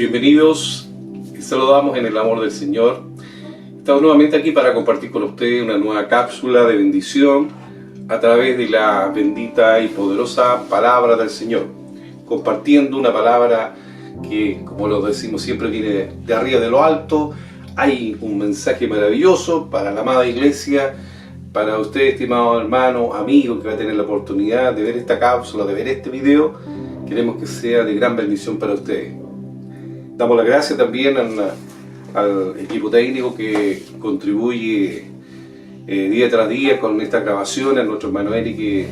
Bienvenidos y saludamos en el amor del Señor. Estamos nuevamente aquí para compartir con ustedes una nueva cápsula de bendición a través de la bendita y poderosa palabra del Señor. Compartiendo una palabra que, como lo decimos siempre, viene de arriba de lo alto. Hay un mensaje maravilloso para la amada iglesia, para usted, estimado hermano, amigo, que va a tener la oportunidad de ver esta cápsula, de ver este video. Queremos que sea de gran bendición para ustedes. Damos las gracias también al equipo técnico que contribuye día tras día con esta grabación, a nuestro hermano Eric, que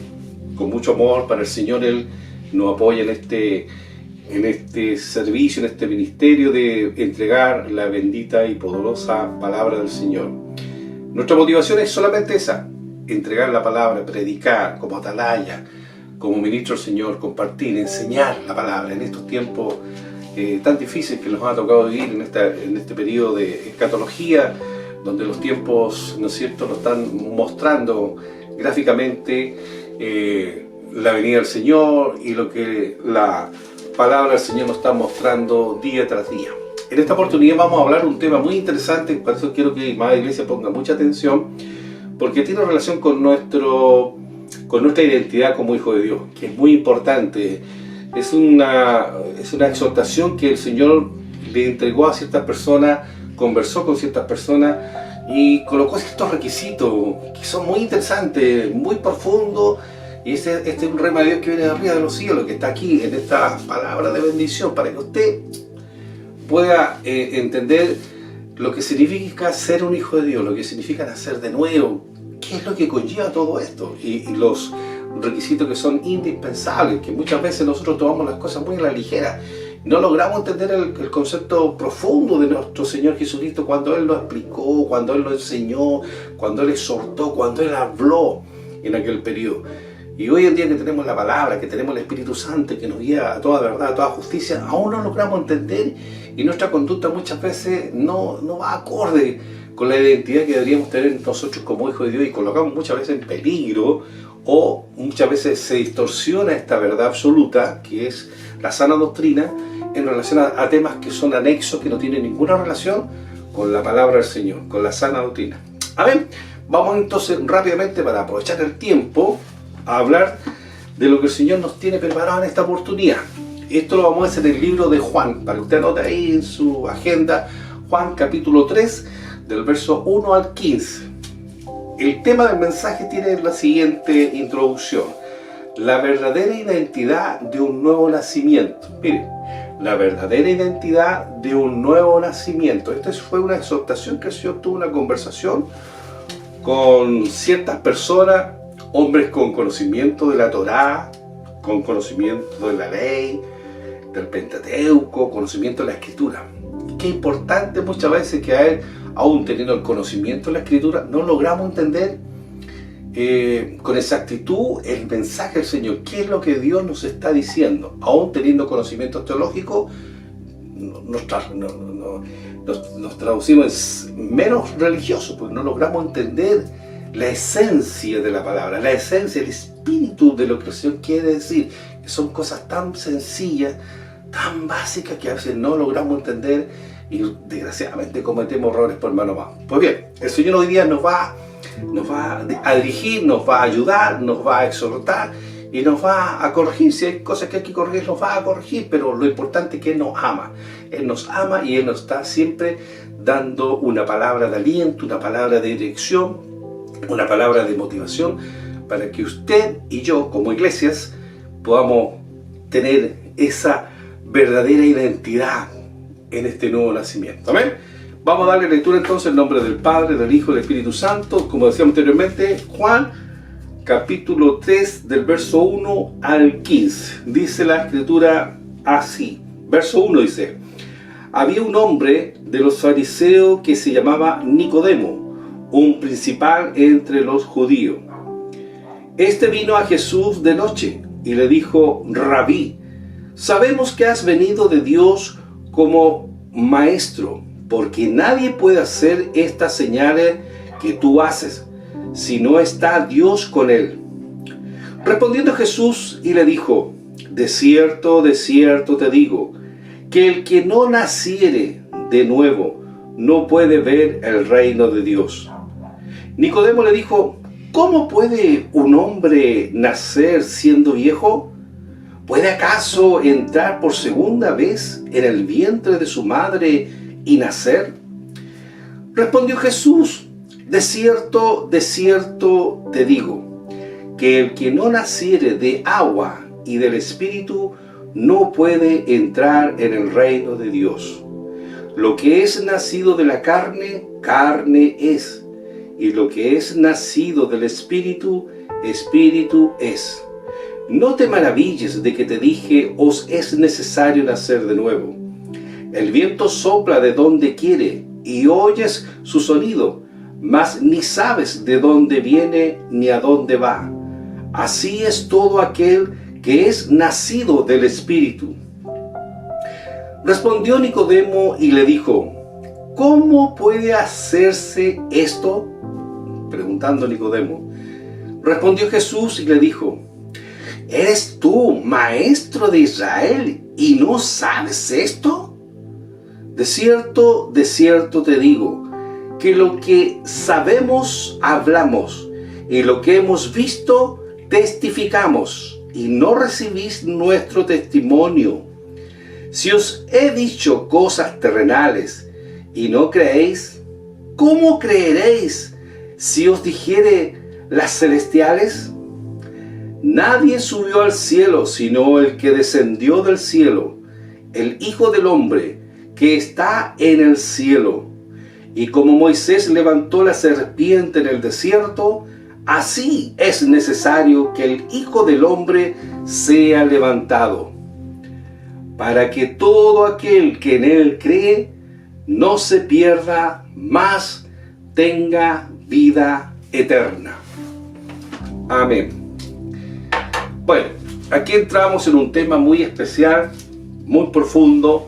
con mucho amor para el Señor, él nos apoya en este servicio, en este ministerio de entregar la bendita y poderosa palabra del Señor. Nuestra motivación es solamente esa: entregar la palabra, predicar como atalaya, como ministro del Señor, compartir, enseñar la palabra en estos tiempos tan difíciles que nos ha tocado vivir en este periodo de escatología, donde los tiempos, ¿no es cierto?, nos están mostrando gráficamente la venida del Señor y lo que la palabra del Señor nos está mostrando día tras día. En esta oportunidad vamos a hablar un tema muy interesante, por eso quiero que la iglesia ponga mucha atención, porque tiene relación con nuestra identidad como hijo de Dios, que es muy importante. Es una exhortación que el Señor le entregó a ciertas personas, conversó con ciertas personas y colocó ciertos requisitos que son muy interesantes, muy profundos. Y este es un rema de Dios que viene de arriba de los cielos, que está aquí en esta palabra de bendición, para que usted pueda entender lo que significa ser un hijo de Dios, lo que significa nacer de nuevo, qué es lo que conlleva todo esto y los requisitos que son indispensables, que muchas veces nosotros tomamos las cosas muy a la ligera. No logramos entender el concepto profundo de nuestro Señor Jesucristo cuando Él lo explicó, cuando Él lo enseñó, cuando Él exhortó, cuando Él habló en aquel periodo. Y hoy en día que tenemos la palabra, que tenemos el Espíritu Santo que nos guía a toda verdad, a toda justicia, aún no logramos entender y nuestra conducta muchas veces no va acorde con la identidad que deberíamos tener nosotros como hijos de Dios, y colocamos muchas veces en peligro, o muchas veces se distorsiona esta verdad absoluta que es la sana doctrina en relación a temas que son anexos, que no tienen ninguna relación con la palabra del Señor, con la sana doctrina. Amén. Vamos entonces rápidamente, para aprovechar el tiempo, a hablar de lo que el Señor nos tiene preparado en esta oportunidad. Esto lo vamos a hacer en el libro de Juan, para que usted anote ahí en su agenda, Juan capítulo 3, del verso 1 al 15. El tema del mensaje tiene la siguiente introducción: la verdadera identidad de un nuevo nacimiento. Miren, la verdadera identidad de un nuevo nacimiento. Esta fue una exhortación que el Señor tuvo, una conversación con ciertas personas, hombres con conocimiento de la Torá, con conocimiento de la ley, del Pentateuco, conocimiento de la Escritura. Y qué importante muchas veces que aún teniendo el conocimiento de la Escritura, no logramos entender con exactitud el mensaje del Señor. ¿Qué es lo que Dios nos está diciendo? Aún teniendo conocimientos teológicos, nos traducimos en menos religiosos, porque no logramos entender la esencia de la palabra, la esencia, el espíritu de lo que el Señor quiere decir, que son cosas tan sencillas, tan básicas, que a veces no logramos entender y desgraciadamente cometemos errores por mano más. Pues bien, el Señor hoy día nos va a dirigir, nos va a ayudar, nos va a exhortar y nos va a corregir. Si hay cosas que hay que corregir, nos va a corregir, pero lo importante es que Él nos ama. Él nos ama y Él nos está siempre dando una palabra de aliento, una palabra de dirección, una palabra de motivación, para que usted y yo como iglesias podamos tener esa verdadera identidad en este nuevo nacimiento. Amén. Vamos a darle lectura entonces en nombre del Padre, del Hijo y del Espíritu Santo. Como decíamos anteriormente, Juan capítulo 3 del verso 1 al 15. Dice la Escritura así. Verso 1 dice: había un hombre de los fariseos que se llamaba Nicodemo, un principal entre los judíos. Este vino a Jesús de noche y le dijo: Rabí, sabemos que has venido de Dios como maestro, porque nadie puede hacer estas señales que tú haces si no está Dios con él. Respondiendo Jesús y le dijo: de cierto te digo, que el que no naciere de nuevo no puede ver el reino de Dios. Nicodemo le dijo: ¿cómo puede un hombre nacer siendo viejo? ¿Puede acaso entrar por segunda vez en el vientre de su madre y nacer? Respondió Jesús: de cierto, te digo, que el que no naciere de agua y del Espíritu no puede entrar en el reino de Dios. Lo que es nacido de la carne, carne es, y lo que es nacido del Espíritu, Espíritu es. No te maravilles de que te dije: os es necesario nacer de nuevo. El viento sopla de donde quiere, y oyes su sonido, mas ni sabes de dónde viene ni a dónde va. Así es todo aquel que es nacido del Espíritu. Respondió Nicodemo y le dijo: ¿cómo puede hacerse esto? Preguntando Nicodemo. Respondió Jesús y le dijo: ¿eres tú maestro de Israel y no sabes esto? De cierto te digo, que lo que sabemos hablamos, y lo que hemos visto testificamos, y no recibís nuestro testimonio. Si os he dicho cosas terrenales y no creéis, ¿cómo creeréis si os dijere las celestiales? Nadie subió al cielo sino el que descendió del cielo, el Hijo del Hombre que está en el cielo. Y como Moisés levantó la serpiente en el desierto, así es necesario que el Hijo del Hombre sea levantado, para que todo aquel que en él cree no se pierda, mas tenga vida eterna. Amén. Bueno, aquí entramos en un tema muy especial, muy profundo,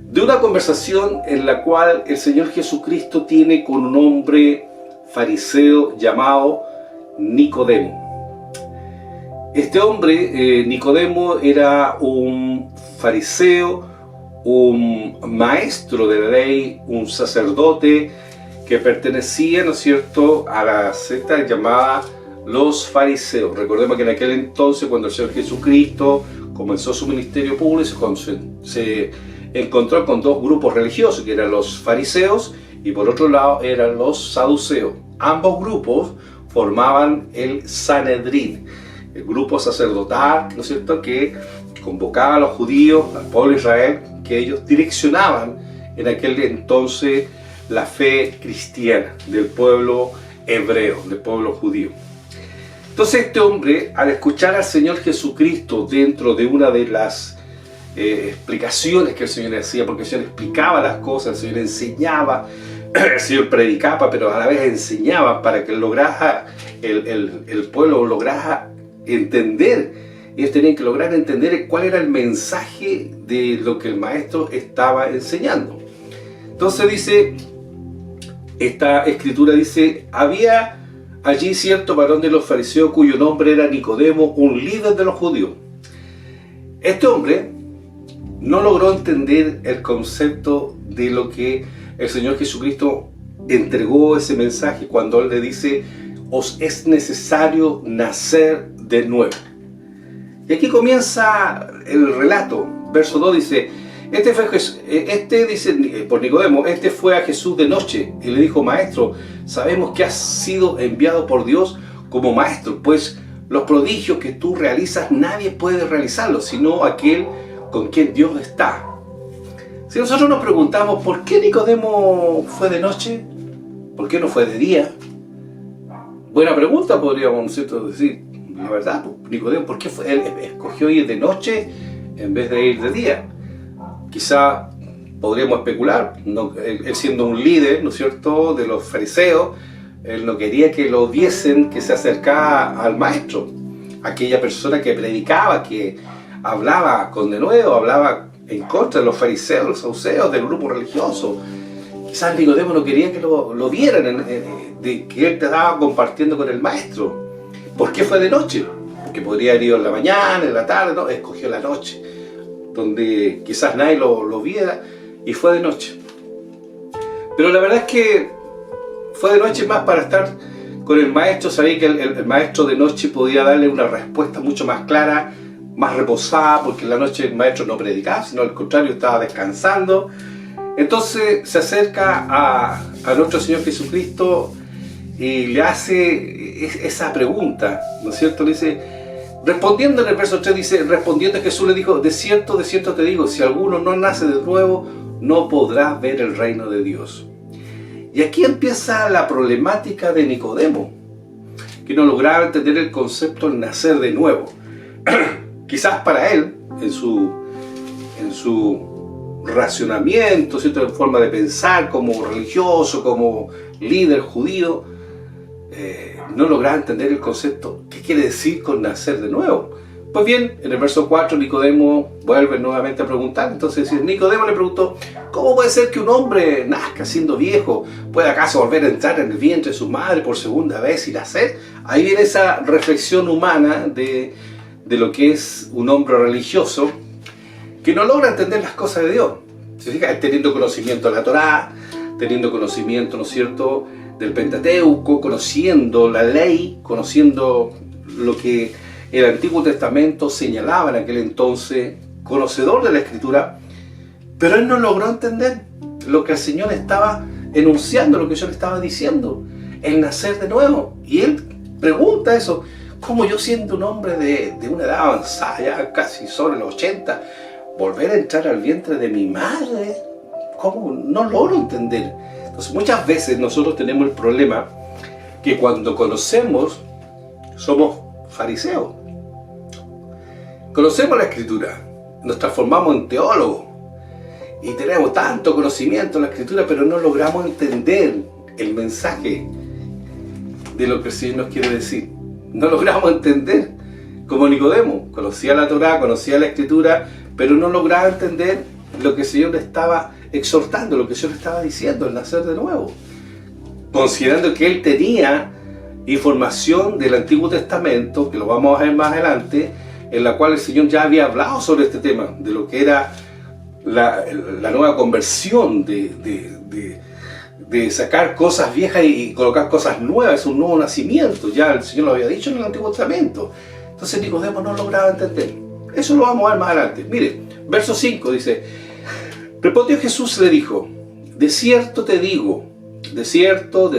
de una conversación en la cual el Señor Jesucristo tiene con un hombre fariseo llamado Nicodemo. Este hombre, Nicodemo, era un fariseo, un maestro de la ley, un sacerdote que pertenecía, ¿no es cierto?, a la secta llamada los fariseos. Recordemos que en aquel entonces, cuando el Señor Jesucristo comenzó su ministerio público, se encontró con dos grupos religiosos, que eran los fariseos y por otro lado eran los saduceos. Ambos grupos formaban el Sanedrín, el grupo sacerdotal, ¿no es cierto?, que convocaba a los judíos, al pueblo de Israel, que ellos direccionaban en aquel entonces la fe cristiana del pueblo hebreo, del pueblo judío. Entonces este hombre, al escuchar al Señor Jesucristo dentro de una de las explicaciones que el Señor hacía, porque el Señor explicaba las cosas, el Señor enseñaba, el Señor predicaba, pero a la vez enseñaba para que el pueblo lograra entender. Ellos tenían que lograr entender cuál era el mensaje de lo que el maestro estaba enseñando. Entonces dice, esta escritura dice: había allí cierto varón de los fariseos cuyo nombre era Nicodemo, un líder de los judíos. Este hombre no logró entender el concepto de lo que el Señor Jesucristo entregó ese mensaje cuando Él le dice: os es necesario nacer de nuevo. Y aquí comienza el relato. Verso 2 dice: dice por Nicodemo, este fue a Jesús de noche y le dijo: maestro, sabemos que has sido enviado por Dios como maestro, pues los prodigios que tú realizas nadie puede realizarlos, sino aquel con quien Dios está. Si nosotros nos preguntamos por qué Nicodemo fue de noche, ¿por qué no fue de día? Buena pregunta, podríamos nosotros decir. La verdad, Nicodemo, ¿por qué él escogió ir de noche en vez de ir de día? Quizá podríamos especular, él siendo un líder, ¿no es cierto?, de los fariseos, él no quería que lo viesen, que se acercara al maestro, aquella persona que predicaba, que hablaba con denuedo, hablaba en contra de los fariseos, los saduceos, del grupo religioso. Quizás Nicodemo no quería que lo vieran, de que él estaba compartiendo con el maestro. ¿Por qué fue de noche? Porque podría haber ido en la mañana, en la tarde, no, escogió la noche. donde quizás nadie lo viera, y fue de noche. Pero la verdad es que fue de noche más para estar con el maestro. Sabía que el maestro de noche podía darle una respuesta mucho más clara, más reposada, porque en la noche el maestro no predicaba, sino al contrario, estaba descansando. Entonces se acerca a nuestro Señor Jesucristo y le hace esa pregunta, ¿no es cierto? Le dice, respondiendo en el verso 3, dice, respondiendo Jesús le dijo, de cierto te digo, si alguno no nace de nuevo, no podrá ver el reino de Dios. Y aquí empieza la problemática de Nicodemo, que no lograba entender el concepto del nacer de nuevo. Quizás para él, en su racionamiento, ¿cierto?, en forma de pensar como religioso, como líder judío, no lograba entender el concepto. ¿Qué quiere decir con nacer de nuevo? Pues bien, en el verso 4 Nicodemo vuelve nuevamente a preguntar. Entonces Nicodemo le preguntó, ¿cómo puede ser que un hombre nazca siendo viejo? ¿Puede acaso volver a entrar en el vientre de su madre por segunda vez y nacer? Ahí viene esa reflexión humana de lo que es un hombre religioso que no logra entender las cosas de Dios. Se fija, teniendo conocimiento de la Torá, teniendo conocimiento, ¿no es cierto?, del Pentateuco, conociendo la ley, conociendo lo que el Antiguo Testamento señalaba en aquel entonces, conocedor de la Escritura, pero él no logró entender lo que el Señor estaba enunciando, lo que yo le estaba diciendo, el nacer de nuevo. Y él pregunta eso, ¿cómo yo siendo un hombre de una edad avanzada, ya casi sobre los 80, volver a entrar al vientre de mi madre? ¿Cómo? No logro entender. Entonces muchas veces nosotros tenemos el problema que cuando conocemos, somos fariseos. Conocemos la Escritura, nos transformamos en teólogos y tenemos tanto conocimiento de la Escritura, pero no logramos entender el mensaje de lo que el Señor nos quiere decir. No logramos entender, como Nicodemo, conocía la Torá, conocía la Escritura, pero no lograba entender lo que el Señor le estaba exhortando, lo que el Señor le estaba diciendo, el nacer de nuevo. Considerando que él tenía información del Antiguo Testamento, que lo vamos a ver más adelante, en la cual el Señor ya había hablado sobre este tema, de lo que era la nueva conversión, de sacar cosas viejas y colocar cosas nuevas, es un nuevo nacimiento, ya el Señor lo había dicho en el Antiguo Testamento. Entonces Nicodemo no lograba entender. Eso lo vamos a ver más adelante. Mire, verso 5 dice, respondió Jesús y le dijo, de cierto te digo, de cierto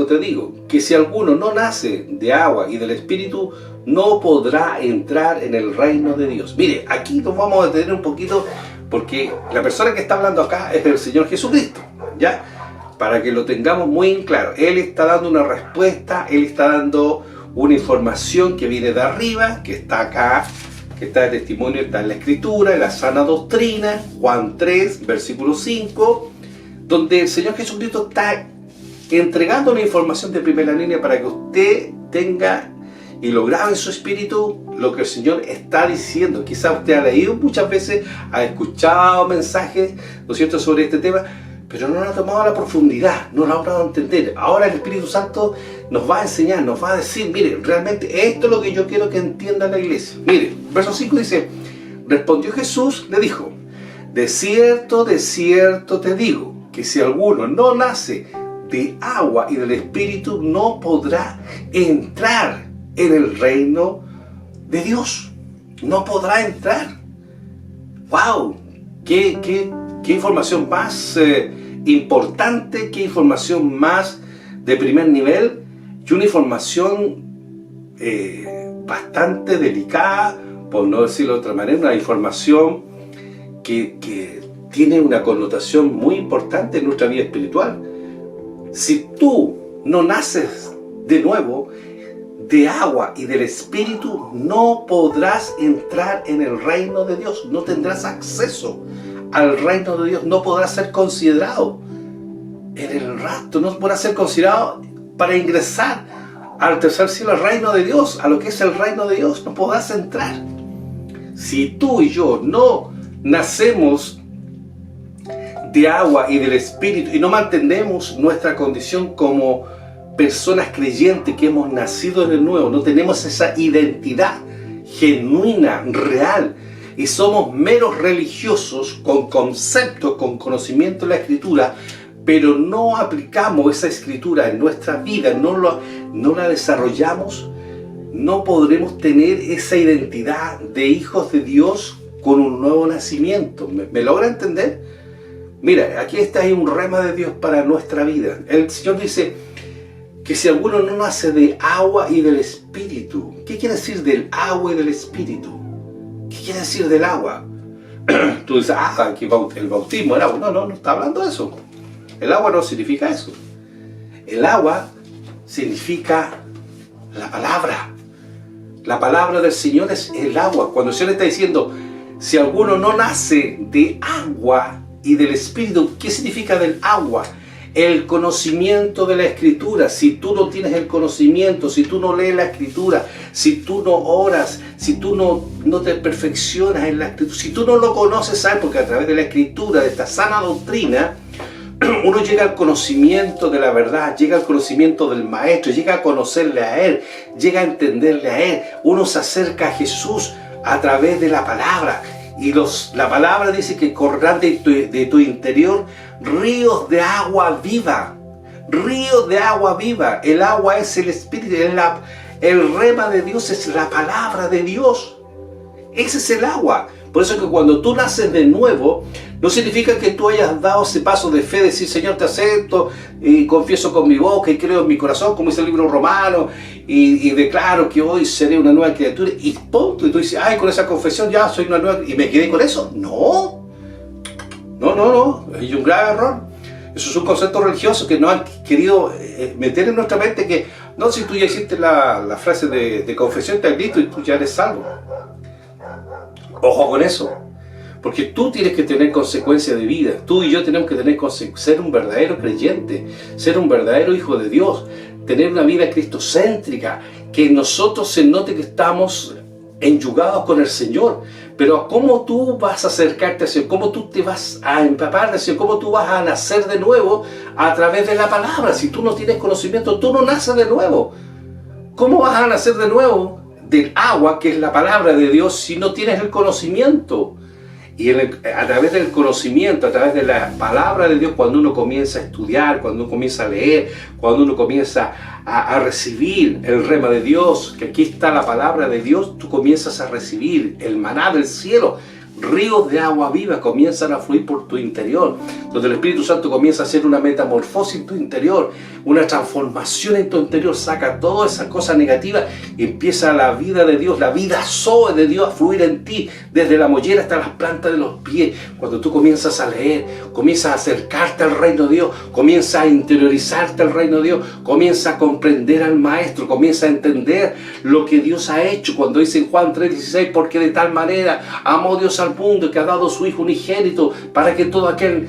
te digo, que si alguno no nace de agua y del Espíritu, no podrá entrar en el reino de Dios. Mire, aquí nos vamos a detener un poquito, porque la persona que está hablando acá es el Señor Jesucristo, ¿ya? Para que lo tengamos muy en claro. Él está dando una respuesta, Él está dando una información que viene de arriba, que está acá, que está el testimonio, está en la Escritura, en la sana doctrina, Juan 3, versículo 5, donde el Señor Jesucristo está entregando una información de primera línea para que usted tenga y lo grabe en su espíritu lo que el Señor está diciendo. Quizás usted ha leído muchas veces, ha escuchado mensajes, ¿no es cierto?, sobre este tema, pero no lo ha tomado a la profundidad, no lo ha logrado entender. Ahora el Espíritu Santo nos va a enseñar, nos va a decir, mire, realmente esto es lo que yo quiero que entienda la iglesia. Mire, verso 5 dice, respondió Jesús, le dijo, de cierto te digo, que si alguno no nace de agua y del Espíritu, no podrá entrar en el reino de Dios. No podrá entrar. ¡Wow! ¡Qué información más importante! ¡Qué información más de primer nivel! Y una información bastante delicada, por no decirlo de otra manera, una información que tiene una connotación muy importante en nuestra vida espiritual. Si tú no naces de nuevo de agua y del Espíritu, no podrás entrar en el reino de Dios, no tendrás acceso al reino de Dios, no podrás ser considerado en el rapto, no podrás ser considerado para ingresar al tercer cielo, al reino de Dios, a lo que es el reino de Dios, no podrás entrar. Si tú y yo no nacemos de agua y del Espíritu y no mantenemos nuestra condición como personas creyentes que hemos nacido en el nuevo, no tenemos esa identidad genuina, real, y somos meros religiosos con conceptos, con conocimiento de la Escritura, pero no aplicamos esa Escritura en nuestra vida, no la desarrollamos, no podremos tener esa identidad de hijos de Dios con un nuevo nacimiento. ¿Me logra entender? Mira, aquí está ahí un rema de Dios para nuestra vida. El Señor dice que si alguno no nace de agua y del Espíritu. ¿Qué quiere decir del agua y del Espíritu? ¿Qué quiere decir del agua? Tú dices, aquí el bautismo, el agua. No está hablando de eso. El agua no significa eso. El agua significa la palabra. La palabra del Señor es el agua. Cuando el Señor está diciendo, si alguno no nace de agua y del Espíritu, ¿qué significa del agua? El conocimiento de la Escritura. Si tú no tienes el conocimiento, si tú no lees la Escritura, si tú no oras, si tú no te perfeccionas en la Escritura, si tú no lo conoces, ¿sabes? Porque a través de la Escritura, de esta sana doctrina, uno llega al conocimiento de la verdad, llega al conocimiento del Maestro, llega a conocerle a Él, llega a entenderle a Él. Uno se acerca a Jesús a través de la palabra. Y la palabra dice que correrán de tu interior ríos de agua viva. Ríos de agua viva. El agua es el Espíritu. El rema de Dios es la palabra de Dios. Ese es el agua. Por eso que cuando tú naces de nuevo, no significa que tú hayas dado ese paso de fe, de decir, Señor, te acepto, y confieso con mi boca y creo en mi corazón, como dice el libro romano, y declaro que hoy seré una nueva criatura, y punto. Y tú dices, ay, con esa confesión ya soy una nueva, y me quedé con eso. No, hay un grave error. Eso es un concepto religioso que no han querido meter en nuestra mente, que no, si tú ya hiciste la frase de confesión, te has listo y tú ya eres salvo. Ojo con eso, porque tú tienes que tener consecuencia de vida. Tú y yo tenemos que tener ser un verdadero creyente, ser un verdadero hijo de Dios, tener una vida cristocéntrica, que en nosotros se note que estamos enyugados con el Señor. Pero ¿cómo tú vas a acercarte al Señor? ¿Cómo tú te vas a empapar del Señor? ¿Cómo tú vas a nacer de nuevo a través de la palabra? Si tú no tienes conocimiento, tú no naces de nuevo. ¿Cómo vas a nacer de nuevo del agua, que es la palabra de Dios, si no tienes el conocimiento? Y a través del conocimiento, a través de la palabra de Dios, cuando uno comienza a estudiar, cuando uno comienza a leer, cuando uno comienza a recibir el rema de Dios, que aquí está la palabra de Dios, tú comienzas a recibir el maná del cielo. Ríos de agua viva comienzan a fluir por tu interior, donde el Espíritu Santo comienza a hacer una metamorfosis en tu interior, una transformación en tu interior, saca toda esa cosa negativa y empieza la vida de Dios, la vida zoe de Dios a fluir en ti, desde la mollera hasta las plantas de los pies. Cuando tú comienzas a leer, comienzas a acercarte al reino de Dios, comienzas a interiorizarte al reino de Dios, comienzas a comprender al Maestro, comienzas a entender lo que Dios ha hecho. Cuando dice en Juan 3:16, porque de tal manera amó Dios al mundo que ha dado su Hijo unigénito para que todo aquel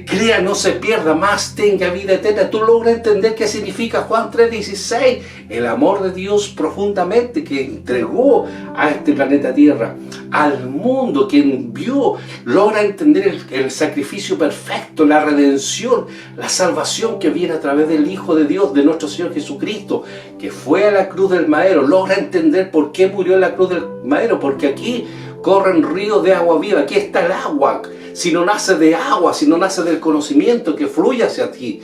crea, no se pierda, más tenga vida eterna. Tú logras entender qué significa Juan 3:16, el amor de Dios profundamente que entregó a este planeta Tierra, al mundo, que envió. Logra entender el sacrificio perfecto, la redención, la salvación que viene a través del Hijo de Dios, de nuestro Señor Jesucristo, que fue a la cruz del madero. Logra entender por qué murió en la cruz del madero, porque aquí corren ríos de agua viva, aquí está el agua. Si no nace de agua, si no nace del conocimiento que fluye hacia ti.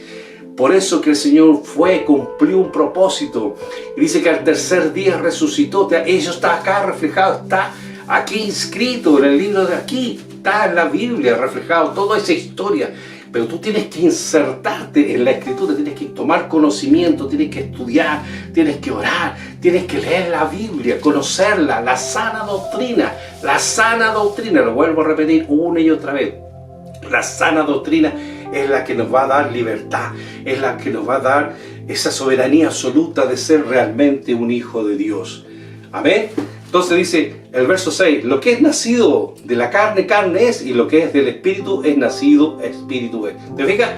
Por eso que el Señor cumplió un propósito. Y dice que al tercer día resucitó. Eso está acá reflejado, está aquí inscrito en el libro de aquí. Está en la Biblia reflejado toda esa historia. Pero tú tienes que insertarte en la Escritura, tienes que tomar conocimiento, tienes que estudiar, tienes que orar, tienes que leer la Biblia, conocerla, la sana doctrina, lo vuelvo a repetir una y otra vez. La sana doctrina es la que nos va a dar libertad, es la que nos va a dar esa soberanía absoluta de ser realmente un hijo de Dios. Amén. Entonces dice el verso 6, lo que es nacido de la carne, carne es, y lo que es del Espíritu es nacido, Espíritu es. ¿Te fijas?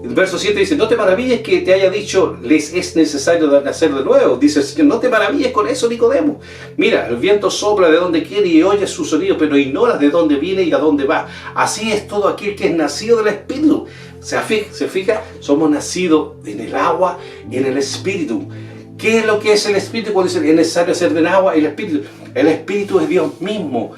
El verso 7 dice, no te maravilles que te haya dicho, les es necesario nacer de nuevo. Dice el Señor, no te maravilles con eso, Nicodemo. Mira, el viento sopla de donde quiere y oyes su sonido, pero ignoras de dónde viene y a dónde va. Así es todo aquel que es nacido del Espíritu. ¿Se fija? Somos nacidos en el agua y en el Espíritu. ¿Qué es lo que es el Espíritu? Cuando dice es necesario hacer del agua y el Espíritu. El Espíritu es Dios mismo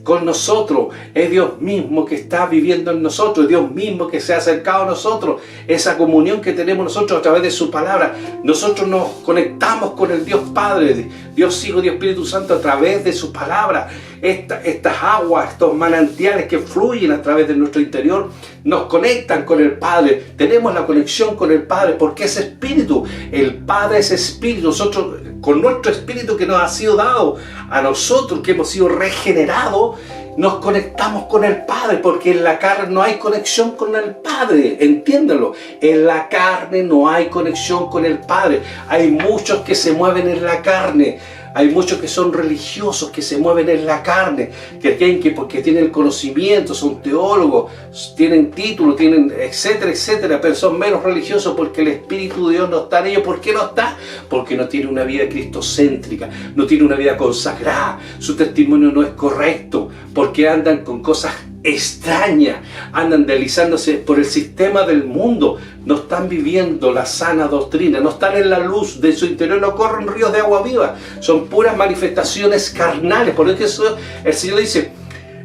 con nosotros, es Dios mismo que está viviendo en nosotros, es Dios mismo que se ha acercado a nosotros, esa comunión que tenemos nosotros a través de su palabra. Nosotros nos conectamos con el Dios Padre, Dios Hijo, Dios Espíritu Santo a través de su palabra. Estas aguas, estos manantiales que fluyen a través de nuestro interior, nos conectan con el Padre. Tenemos la conexión con el Padre porque es Espíritu. El Padre es Espíritu. Nosotros, con nuestro Espíritu que nos ha sido dado a nosotros, que hemos sido regenerados, nos conectamos con el Padre, porque en la carne no hay conexión con el Padre. Entiéndelo, en la carne no hay conexión con el Padre. Hay muchos que se mueven en la carne. Hay muchos que son religiosos, que se mueven en la carne, que creen que porque tienen el conocimiento, son teólogos, tienen título, tienen etcétera, etcétera, pero son menos religiosos porque el Espíritu de Dios no está en ellos. ¿Por qué no está? Porque no tiene una vida cristocéntrica, no tiene una vida consagrada, su testimonio no es correcto, porque andan con cosas extrañas, andan deslizándose por el sistema del mundo, no están viviendo la sana doctrina, no están en la luz de su interior, no corren ríos de agua viva, son puras manifestaciones carnales. Por eso el Señor dice,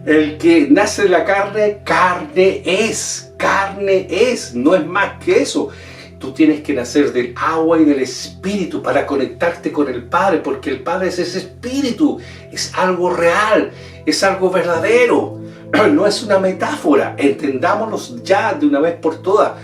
el que nace de la carne, carne es, no es más que eso. Tú tienes que nacer del agua y del Espíritu para conectarte con el Padre, porque el Padre es ese Espíritu, es algo real, es algo verdadero. No es una metáfora. Entendámoslo ya de una vez por todas.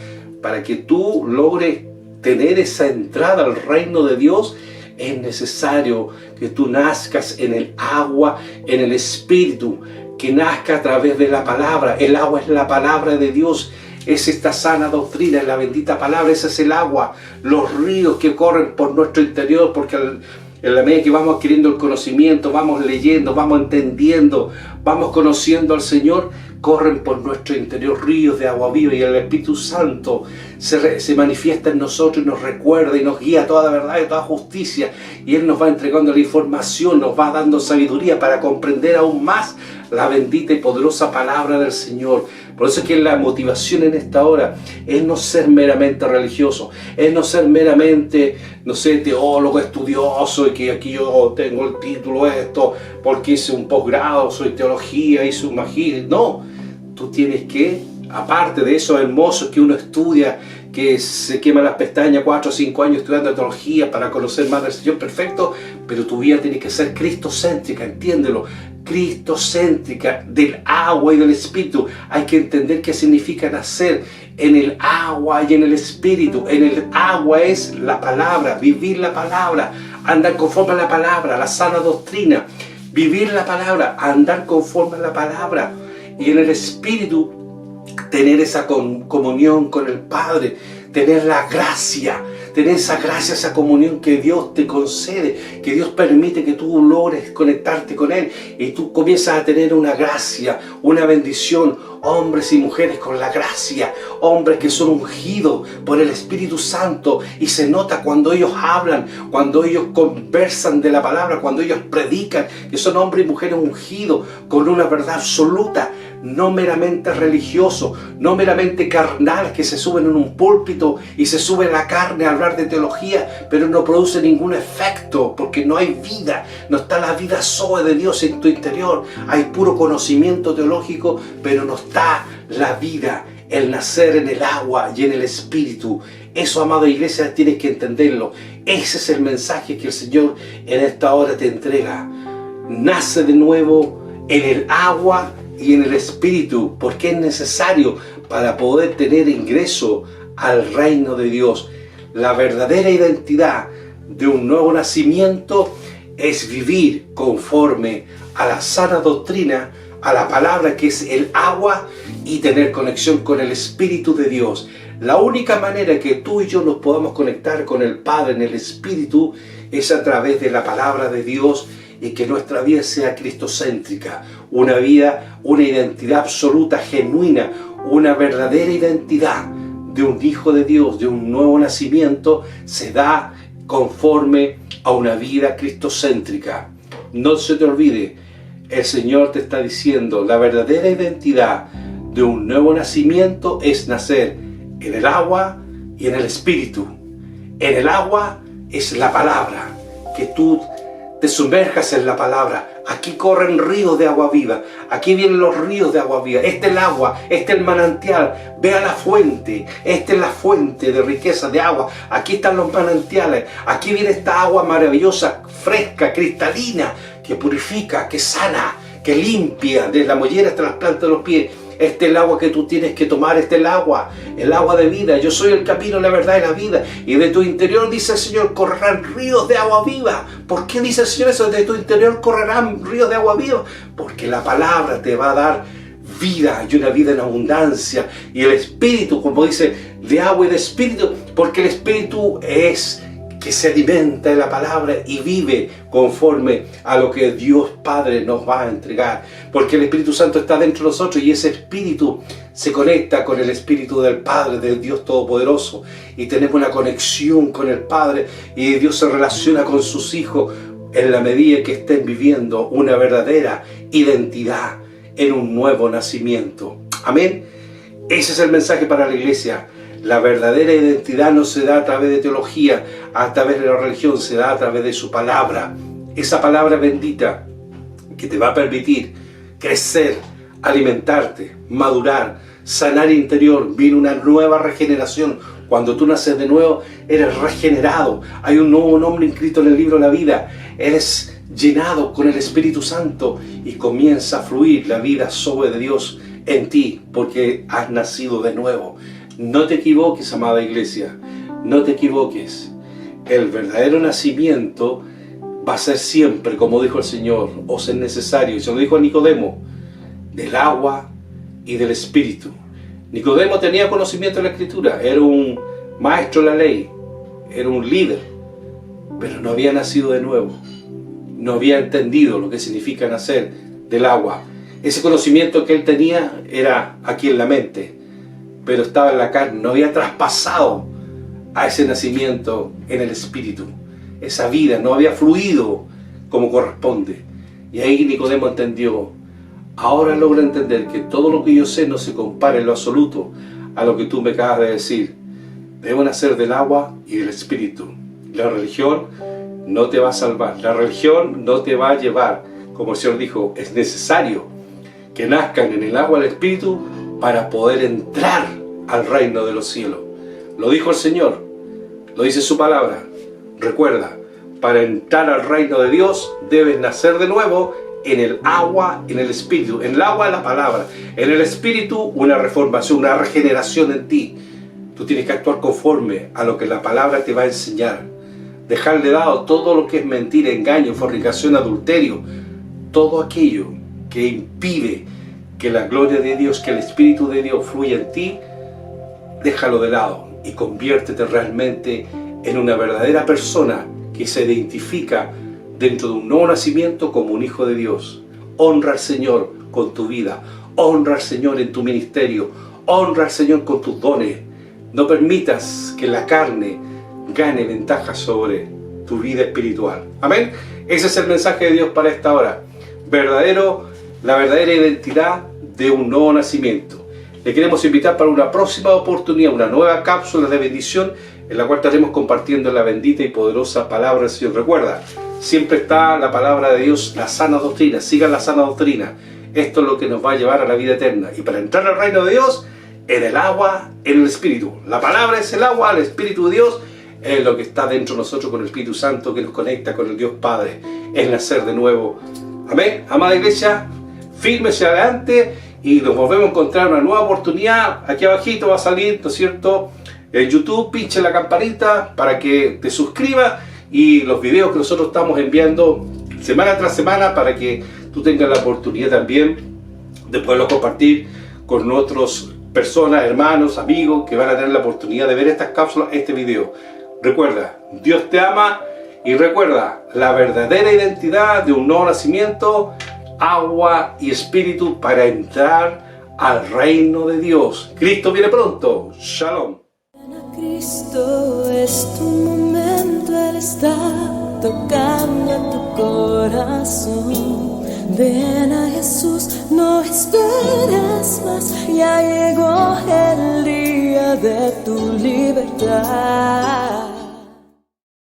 Para que tú logres tener esa entrada al reino de Dios, es necesario que tú nazcas en el agua, en el Espíritu, que nazca a través de la palabra. El agua es la palabra de Dios, es esta sana doctrina, es la bendita palabra, ese es el agua, los ríos que corren por nuestro interior, porque en la medida que vamos adquiriendo el conocimiento, vamos leyendo, vamos entendiendo, vamos conociendo al Señor, corren por nuestro interior ríos de agua viva, y el Espíritu Santo se manifiesta en nosotros y nos recuerda y nos guía a toda verdad y a toda justicia, y Él nos va entregando la información, nos va dando sabiduría para comprender aún más la bendita y poderosa palabra del Señor. Por eso es que la motivación en esta hora es no ser meramente religioso, es no ser meramente, no sé, teólogo, estudioso, y que aquí yo tengo el título esto, porque hice un posgrado, soy teología, hice un magíster. No, tú tienes que, aparte de esos hermosos que uno estudia, que se quema las pestañas 4 o 5 años estudiando teología para conocer más del Señor, perfecto, pero tu vida tiene que ser cristocéntrica, entiéndelo, cristocéntrica, del agua y del Espíritu. Hay que entender qué significa nacer en el agua y en el Espíritu. En el agua es la palabra, vivir la palabra, andar conforme a la palabra, la sana doctrina, vivir la palabra, andar conforme a la palabra. Y en el Espíritu, tener esa comunión con el Padre, tener la gracia, tener esa gracia, esa comunión que Dios te concede, que Dios permite que tú logres conectarte con Él, y tú comienzas a tener una gracia, una bendición. Hombres y mujeres con la gracia, hombres que son ungidos por el Espíritu Santo, y se nota cuando ellos hablan, cuando ellos conversan de la palabra, cuando ellos predican, que son hombres y mujeres ungidos con una verdad absoluta, no meramente religioso, no meramente carnal, que se suben en un púlpito y se sube la carne a hablar de teología, pero no produce ningún efecto, porque no hay vida, no está la vida zoe de Dios en tu interior. Hay puro conocimiento teológico, pero no está la vida, el nacer en el agua y en el Espíritu. Eso, amada iglesia, tienes que entenderlo. Ese es el mensaje que el Señor en esta hora te entrega. Nace de nuevo en el agua y en el Espíritu, porque es necesario para poder tener ingreso al reino de Dios. La verdadera identidad de un nuevo nacimiento es vivir conforme a la sana doctrina, a la palabra que es el agua, y tener conexión con el Espíritu de Dios. La única manera que tú y yo nos podamos conectar con el Padre en el Espíritu es a través de la palabra de Dios, y que nuestra vida sea cristocéntrica, una vida, una identidad absoluta, genuina, una verdadera identidad de un hijo de Dios, de un nuevo nacimiento, se da conforme a una vida cristocéntrica. No se te olvide, el Señor te está diciendo, la verdadera identidad de un nuevo nacimiento es nacer en el agua y en el Espíritu. En el agua es la palabra, que tú te sumerjas en la palabra, Aquí corren ríos de agua viva. Aquí vienen los ríos de agua viva. Este es el agua, este es el manantial. Ve a la fuente. Esta es la fuente de riqueza de agua. Aquí están los manantiales. Aquí viene esta agua maravillosa, fresca, cristalina, que purifica, que sana, que limpia desde la mollera hasta las plantas de los pies. Este es el agua que tú tienes que tomar, este es el agua de vida. Yo soy el camino, la verdad y la vida. Y de tu interior, dice el Señor, correrán ríos de agua viva. ¿Por qué dice el Señor eso? De tu interior correrán ríos de agua viva. Porque la palabra te va a dar vida y una vida en abundancia. Y el Espíritu, como dice, de agua y de Espíritu, porque el Espíritu es que se alimenta de la palabra y vive conforme a lo que Dios Padre nos va a entregar. Porque el Espíritu Santo está dentro de nosotros y ese Espíritu se conecta con el Espíritu del Padre, del Dios Todopoderoso. Y tenemos una conexión con el Padre y Dios se relaciona con sus hijos en la medida que estén viviendo una verdadera identidad en un nuevo nacimiento. Amén. Ese es el mensaje para la iglesia. La verdadera identidad no se da a través de teología, a través de la religión, se da a través de su palabra. Esa palabra bendita que te va a permitir crecer, alimentarte, madurar, sanar interior. Viene una nueva regeneración. Cuando tú naces de nuevo, eres regenerado. Hay un nuevo nombre inscrito en el libro de la vida. Eres llenado con el Espíritu Santo y comienza a fluir la vida sobre de Dios en ti porque has nacido de nuevo. No te equivoques, amada iglesia, no te equivoques. El verdadero nacimiento va a ser siempre, como dijo el Señor, os es necesario, y se lo dijo a Nicodemo, del agua y del Espíritu. Nicodemo tenía conocimiento de la Escritura, era un maestro de la ley, era un líder, pero no había nacido de nuevo, no había entendido lo que significa nacer del agua. Ese conocimiento que él tenía era aquí en la mente, pero estaba en la carne, no había traspasado a ese nacimiento en el Espíritu. Esa vida no había fluido como corresponde. Y ahí Nicodemo entendió. Ahora logra entender que todo lo que yo sé no se compara en lo absoluto a lo que tú me acabas de decir. Debo nacer del agua y del Espíritu. La religión no te va a salvar. La religión no te va a llevar. Como el Señor dijo, es necesario que nazcan en el agua del Espíritu para poder entrar al reino de los cielos. Lo dijo el Señor, lo dice su palabra. Recuerda, para entrar al reino de Dios debes nacer de nuevo en el agua, en el Espíritu. En el agua la palabra, en el Espíritu una reformación, una regeneración en ti. Tú tienes que actuar conforme a lo que la palabra te va a enseñar. Dejar de lado todo lo que es mentira, engaño, fornicación, adulterio, todo aquello que impide que la gloria de Dios, que el Espíritu de Dios fluya en ti, déjalo de lado y conviértete realmente en una verdadera persona que se identifica dentro de un nuevo nacimiento como un hijo de Dios. Honra al Señor con tu vida, honra al Señor en tu ministerio, honra al Señor con tus dones. No permitas que la carne gane ventaja sobre tu vida espiritual. Amén. Ese es el mensaje de Dios para esta hora. La verdadera identidad de un nuevo nacimiento. Le queremos invitar para una próxima oportunidad, una nueva cápsula de bendición en la cual estaremos compartiendo la bendita y poderosa palabra del Señor. Recuerda, siempre está la palabra de Dios, la sana doctrina. Sigan la sana doctrina. Esto es lo que nos va a llevar a la vida eterna. Y para entrar al reino de Dios, en el agua, en el Espíritu. La palabra es el agua, el Espíritu de Dios es lo que está dentro de nosotros con el Espíritu Santo que nos conecta con el Dios Padre. Es nacer de nuevo. Amén. Amada iglesia, fírmese adelante y nos volvemos a encontrar una nueva oportunidad. Aquí abajito va a salir, ¿no es cierto?, en YouTube. Pinche la campanita para que te suscribas y los videos que nosotros estamos enviando semana tras semana para que tú tengas la oportunidad también de poderlo compartir con otras personas, hermanos, amigos que van a tener la oportunidad de ver estas cápsulas, este video. Recuerda, Dios te ama y recuerda la verdadera identidad de un nuevo nacimiento, agua y espíritu para entrar al reino de Dios. Cristo viene pronto. Shalom. Cristo es tu momento, Él está tocando a tu corazón. Ven a Jesús, no esperes más, ya llegó el día de tu libertad.